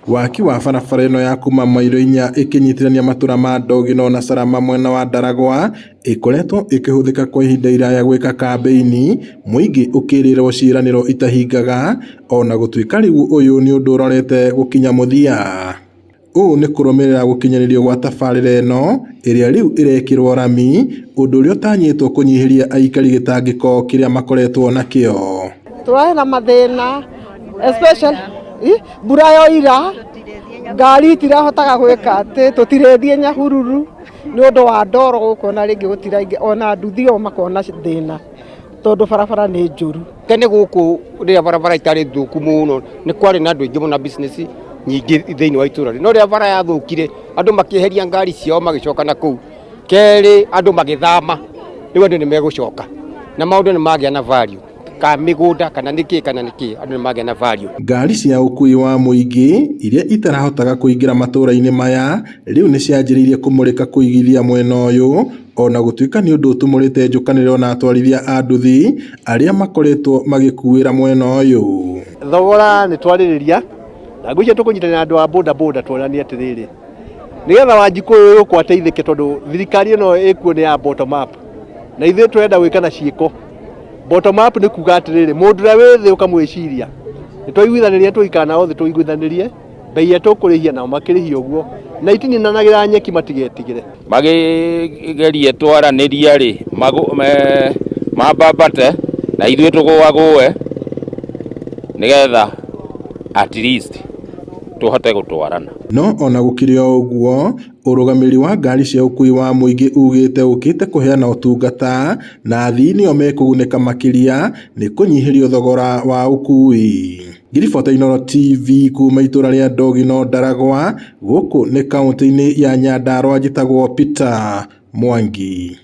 Waki wa barabara ĩno ya kuma mairo 4 ikinyitithania matura ma Ndogino na Sarama mwena wa Ndaragwa ikoretwo ikihũthĩka kwa ihinda iraya gwĩka kambeini, mũingĩ ũkĩrĩrwo ciĩranĩro itahingaga, ona gũtuĩka rĩu ũyũ nĩ ũndũ ũrorete gũkinya mũthia. Ũũ nĩ kũrũmĩrĩra gũkinyanĩrio gwa tabarĩra ĩno ĩrĩa rĩu ĩrekĩrwo rami, ũndũ ũrĩa ũtanyĩtwo kũnyihĩria aikari gĩtangĩko kĩrĩa makoretwo nakĩo. Tũrarĩ na mathĩna especially mbura yoira, ngari itirahotaga gwĩka atĩ, tũtirĩthie Nyahururu nĩ ũndũ wa ndoro gũkũ, na rĩngĩ gũtiraingĩ ona nduthi o makona thĩna tondũ barabara nĩ njũru. Tene gũkũ rĩrĩa barabara itarĩ thũku mũno nĩ kwarĩ na andũ aingĩ mũno business nyingĩ thĩinĩ wa itũra, no rĩrĩa bara yathũkire andũ makĩeheria ngari ciao magĩcoka na kũu, kerĩ andũ magĩthama, rĩu andũ nĩ megũcoka na maũndũ nĩ magĩa na value ka mĩgũnda kana nĩkĩ andũ nĩ magĩa na value. Ngari cia ũkui wa mũingĩ iria itarahotaga kũingĩra matũra-inĩ maya rĩu nĩ cianjĩrĩirie kũmũrĩka kũigithia mwena ũyũ, ona gũtuĩka nĩ ũndũ ũtũmũrĩte njũkanĩrĩro na atwarithia a nduthi arĩa makoretwo magĩkuĩra mwena ũyũ. Thogora nĩ twarĩrĩria na ngũicia tũkũnyitanĩra na andũ a boda boda tuonanie atĩrĩrĩ, nĩgetha Wanjikũ ũyũ ũkũ ateithĩke, tondũ thirikari ĩno ĩkuo nĩ ya bottom up na ithuĩ tũrenda gwĩka na ciĩko. Bottom up nĩ kuga atĩrĩrĩ, mũndũ ũrĩa wĩ thĩ ũkamwĩciria, nĩ twaiguithanĩria tũikana othe tũiguithanĩrie mbei ya tũkũrĩhia nao makĩrĩhia ũguo, na itininanagĩra nyeki matigetigĩre. Magĩgerie twaranĩria rĩ mambambate na ithuĩ tũgũagũe nĩgetha at least tuhote gũtwarana. No ona gũkĩrĩ o ũguo, ũrũgamĩrĩri wa ngari cia ũkui wa mũingĩ ugĩte ũkĩte kũheana ũtungata na athii nĩo mekũgunĩka makĩria nĩ kũnyihĩrio thogora wa ũkui. Ngiribota Inooro TV kuma itũra rĩa Ndogino Ndaragwa, gũkũ nĩ kaũntĩ-inĩ ya Nyandarua, njĩtagwo Peter Mwangi.